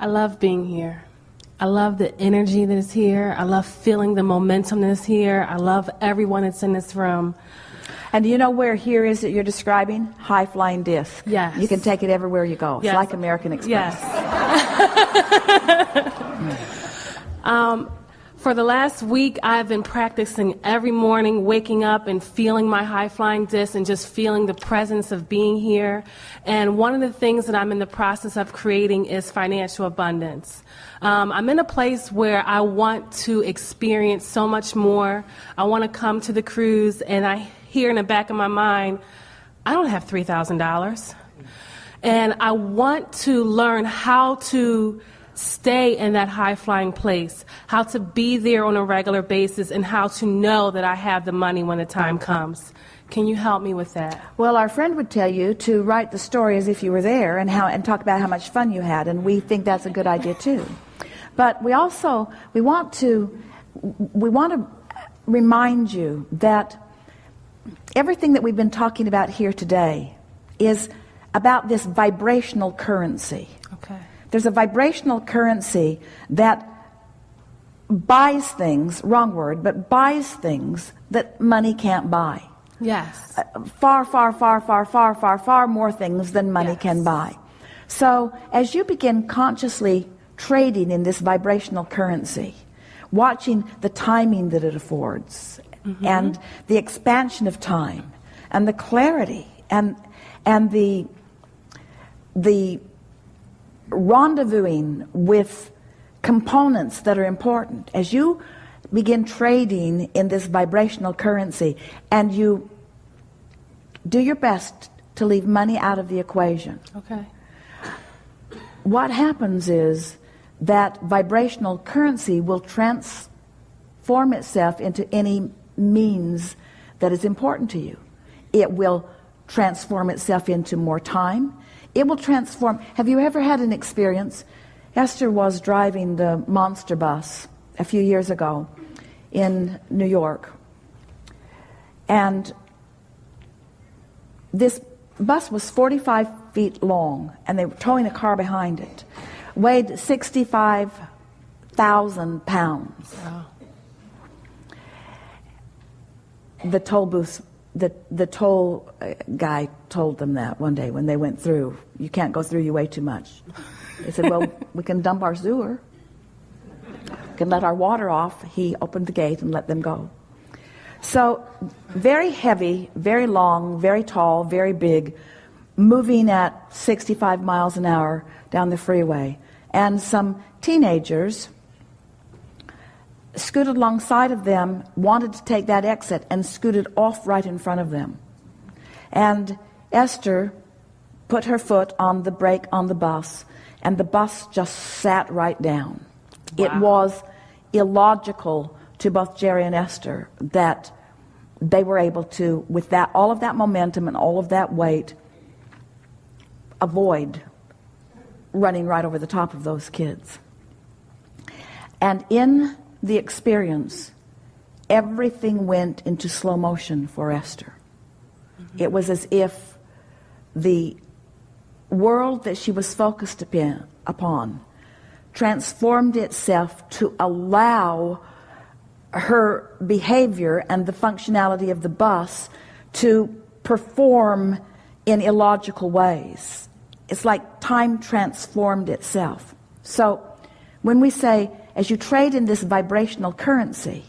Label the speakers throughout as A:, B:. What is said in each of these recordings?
A: I love being here. I love the energy that is here. I love feeling the momentum that is here. I love everyone that's in this room.
B: And do you know where here is that you're describing? High-flying disc.
A: Yes.
B: You can take it everywhere you go. It's
A: Yes.
B: like American Express.
A: Yes. For the last week, I've been practicing every morning, waking up and feeling my high-flying disc and just feeling the presence of being here. And one of the things that I'm in the process of creating is financial abundance. I'm in a place where I want to experience so much more. I want to come to the cruise, and I hear in the back of my mind, I don't have $3,000. And I want to learn how to stay in that high-flying place, how to be there on a regular basis, and how to know that I have the money when the time comes. Can you help me with that?
B: Well, our friend would tell you to write the story as if you were there and talk about how much fun you had, and we think that's a good idea too. But we want to remind you that everything that we've been talking about here today is about this vibrational currency.
A: Okay.
B: There's a vibrational currency that buys things, wrong word, but buys things that money can't buy.
A: Yes.
B: Far more things than money can buy. So as you begin consciously trading in this vibrational currency, watching the timing that it affords, and the expansion of time, and the clarity, and the rendezvousing with components that are important, as you begin trading in this vibrational currency and you do your best to leave money out of the equation,
A: Okay.
B: what happens is that vibrational currency will transform itself into any means that is important to you. It will transform itself into more time. It will transform. Have you ever had an experience? Esther was driving the monster bus a few years ago in New York, and this bus was 45 feet long, and they were towing a car behind it. Weighed 65,000 pounds.
A: Wow.
B: The toll booth, the toll guy told them that one day when they went through. You can't go through, you weigh too much. They said, well, we can dump our sewer. We can let our water off. He opened the gate and let them go. So very heavy, very long, very tall, very big, moving at 65 miles an hour down the freeway. And some teenagers scooted alongside of them, wanted to take that exit, and scooted off right in front of them. And Esther put her foot on the brake on the bus, and the bus just sat right down.
A: Wow.
B: It was illogical to both Jerry and Esther that they were able to, with that, all of that momentum and all of that weight, avoid running right over the top of those kids. And in the experience, everything went into slow motion for Esther. It was as if the world that she was focused upon transformed itself to allow her behavior and the functionality of the bus to perform in illogical ways. It's like time transformed itself. So when we say, as you trade in this vibrational currency,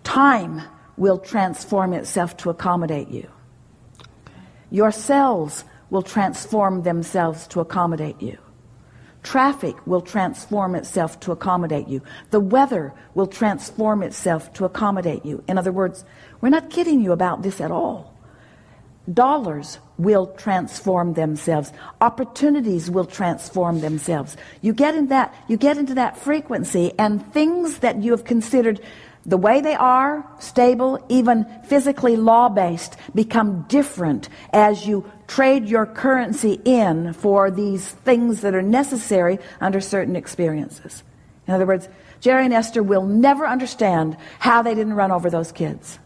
B: time will transform itself to accommodate you. Your cells will transform themselves to accommodate you. Traffic will transform itself to accommodate you. The weather will transform itself to accommodate you. In other words, we're not kidding you about this at all. Dollars will transform themselves. Opportunities will transform themselves. You get into that frequency, and things that you have considered the way they are, stable, even physically law-based, become different as you trade your currency in for these things that are necessary under certain experiences. In other words, Jerry and Esther will never understand how they didn't run over those kids.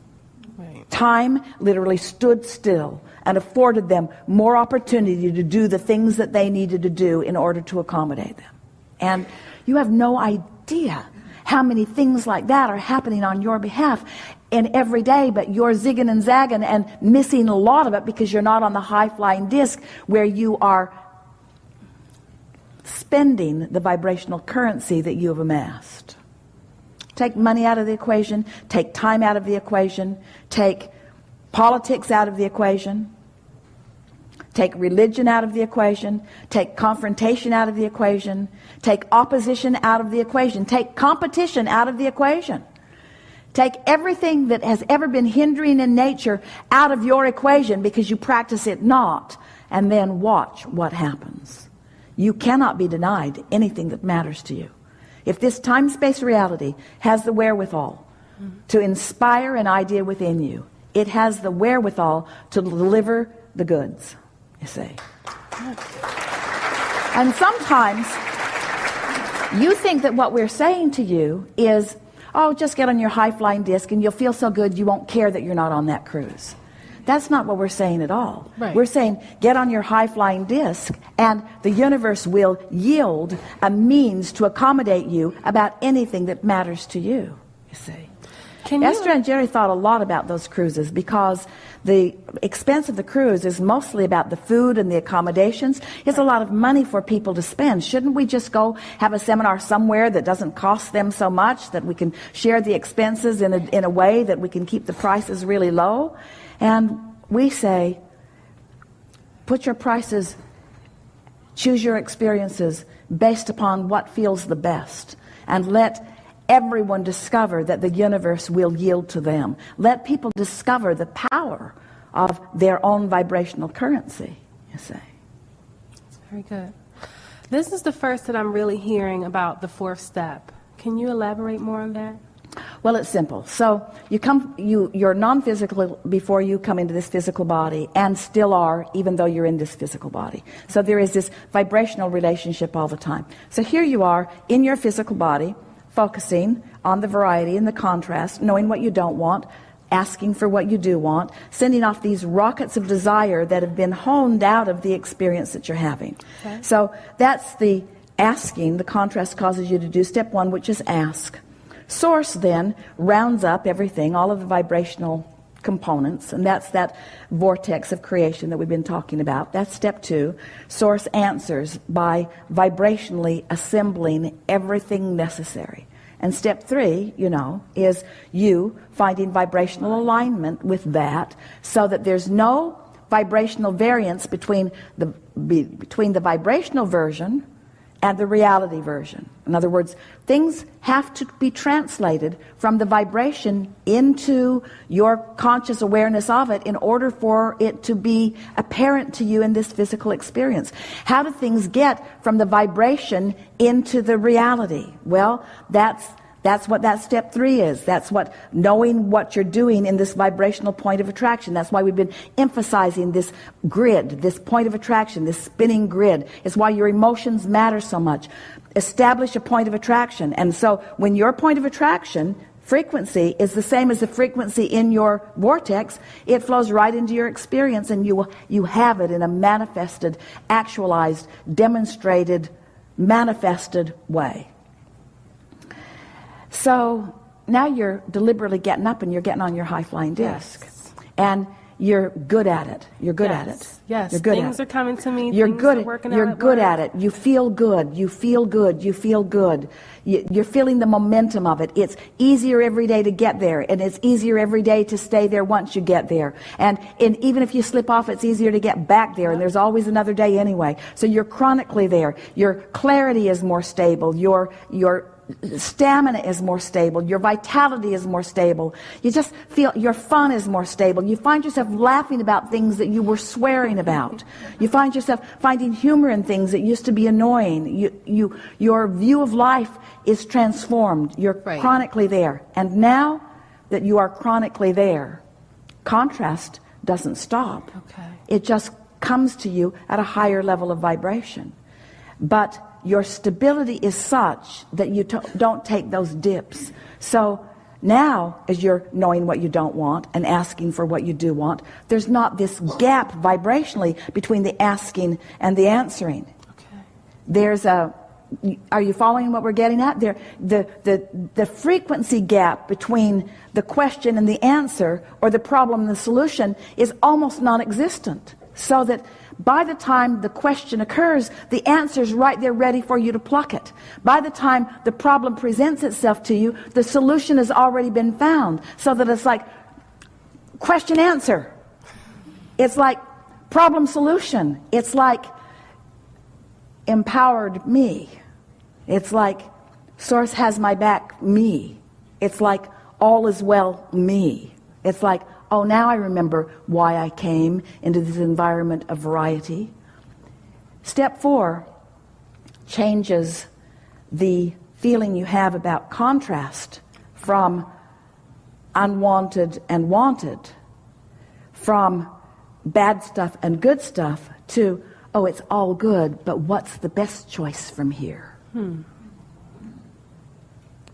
A: Right.
B: Time literally stood still and afforded them more opportunity to do the things that they needed to do in order to accommodate them. And you have no idea how many things like that are happening on your behalf in every day, but you're zigging and zagging and missing a lot of it because you're not on the high-flying disc where you are spending the vibrational currency that you have amassed. Take money out of the equation, take time out of the equation, take politics out of the equation, take religion out of the equation, take confrontation out of the equation, take opposition out of the equation, take competition out of the equation. Take everything that has ever been hindering in nature out of your equation because you practice it not, and then watch what happens. You cannot be denied anything that matters to you. If this time-space reality has the wherewithal to inspire an idea within you, it has the wherewithal to deliver the goods, you see. And sometimes you think that what we're saying to you is, oh, just get on your high-flying disc and you'll feel so good you won't care that you're not on that cruise. That's not what we're saying at all.
A: Right.
B: We're saying get on your high-flying disc and the universe will yield a means to accommodate you about anything that matters to you, you see. Esther and Jerry thought a lot about those cruises because the expense of the cruise is mostly about the food and the accommodations. It's a lot of money for people to spend. Shouldn't we just go have a seminar somewhere that doesn't cost them so much, that we can share the expenses in a way that we can keep the prices really low? And we say, put your prices, choose your experiences based upon what feels the best, and let everyone discover that the universe will yield to them. Let people discover the power of their own vibrational currency, you see.
A: That's very good. This is the first that I'm really hearing about the fourth step. Can you elaborate more on that?
B: Well, it's simple. So you're non-physical before you come into this physical body, and still are even though you're in this physical body. So there is this vibrational relationship all the time. So here you are in your physical body, focusing on the variety and the contrast, knowing what you don't want, asking for what you do want, sending off these rockets of desire that have been honed out of the experience that you're having. Okay. So that's the asking. The contrast causes you to do step one, which is ask. Source then rounds up everything, all of the vibrational components, and that's that vortex of creation that we've been talking about. That's step two. Source answers by vibrationally assembling everything necessary. And step three, is you finding vibrational alignment with that so that there's no vibrational variance between the vibrational version and the reality version. In other words, things have to be translated from the vibration into your conscious awareness of it in order for it to be apparent to you in this physical experience. How do things get from the vibration into the reality? Well, that's what that step three is. That's what knowing what you're doing in this vibrational point of attraction. That's why we've been emphasizing this grid, this point of attraction, this spinning grid. It's why your emotions matter so much. Establish a point of attraction. And so when your point of attraction frequency is the same as the frequency in your vortex, it flows right into your experience, and you have it in a manifested, actualized, demonstrated, manifested way. So now you're deliberately getting up and you're getting on your high-flying disc.
A: Yes.
B: And you're good at it. You're good at it.
A: Yes.
B: You're good
A: Things
B: at it.
A: are coming to me.
B: You're
A: things
B: good.
A: Are working
B: You're
A: out
B: good
A: at
B: at it. You feel good. You feel good. You feel good. You're feeling the momentum of it. It's easier every day to get there, and it's easier every day to stay there once you get there. And even if you slip off, it's easier to get back there, and there's always another day anyway. So you're chronically there. Your clarity is more stable. Your stamina is more stable. Your vitality is more stable. You just feel your fun is more stable. You find yourself laughing about things that you were swearing about. You find yourself finding humor in things that used to be annoying. Your view of life is transformed. You're chronically there. And now that you are chronically there, contrast doesn't stop.
A: Okay.
B: It just comes to you at a higher level of vibration. But your stability is such that you don't take those dips. So now, as you're knowing what you don't want and asking for what you do want, there's not this gap vibrationally between the asking and the answering.
A: Okay.
B: There's a, are you following what we're getting at? There, the frequency gap between the question and the answer, or the problem and the solution, is almost non-existent. So that by the time the question occurs, the answer's right there ready for you to pluck it. By the time the problem presents itself to you, the solution has already been found. So that it's like question answer. It's like problem solution. It's like empowered me. It's like source has my back me. It's like all is well me. It's like, oh, now I remember why I came into this environment of variety. Step 4 changes the feeling you have about contrast from unwanted and wanted, from bad stuff and good stuff, to, oh, it's all good, but what's the best choice from here?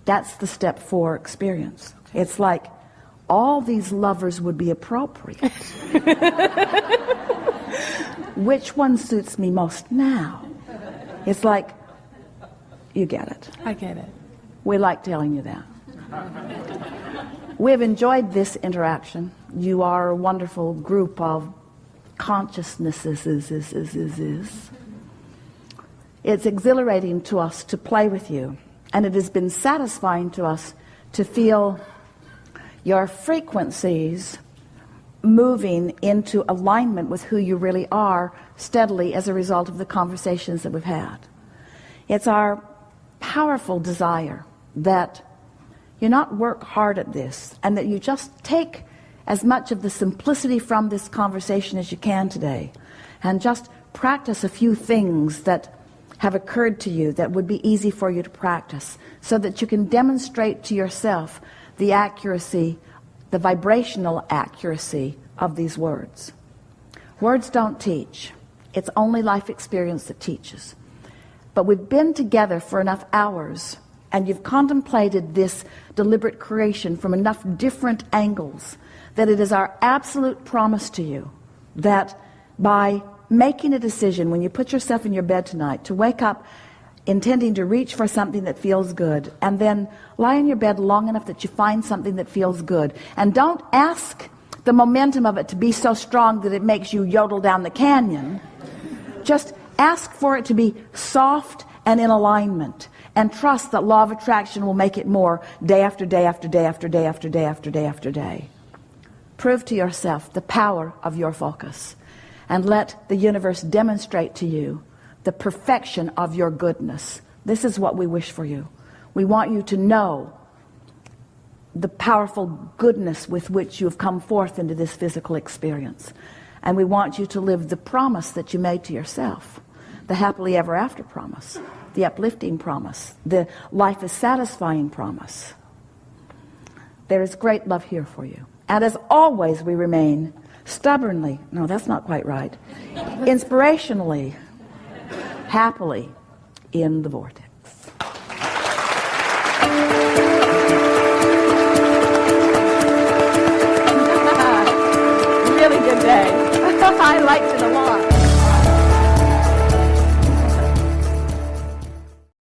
B: That's the step 4 experience. It's like all these lovers would be appropriate. Which one suits me most now? It's like, you get it.
A: I get it.
B: We like telling you that. We've enjoyed this interaction. You are a wonderful group of consciousnesses. It's exhilarating to us to play with you, and it has been satisfying to us to feel your frequencies moving into alignment with who you really are steadily as a result of the conversations that we've had. It's our powerful desire that you not work hard at this, and that you just take as much of the simplicity from this conversation as you can today, and just practice a few things that have occurred to you that would be easy for you to practice, so that you can demonstrate to yourself the accuracy, the vibrational accuracy of these words. Words don't teach. It's only life experience that teaches. But we've been together for enough hours, and you've contemplated this deliberate creation from enough different angles, that it is our absolute promise to you that by making a decision when you put yourself in your bed tonight to wake up intending to reach for something that feels good, and then lie in your bed long enough that you find something that feels good, and don't ask the momentum of it to be so strong that it makes you yodel down the canyon. Just ask for it to be soft and in alignment, and trust that law of attraction will make it more day after day after day after day after day after day after day. Prove to yourself the power of your focus, and let the universe demonstrate to you the perfection of your goodness. This is what we wish for you. We want you to know the powerful goodness with which you have come forth into this physical experience. And we want you to live the promise that you made to yourself, the happily ever after promise, the uplifting promise, the life is satisfying promise. There is great love here for you. And as always, we remain stubbornly, no, that's not quite right, inspirationally, happily in the vortex. Really good day. I liked it a lot.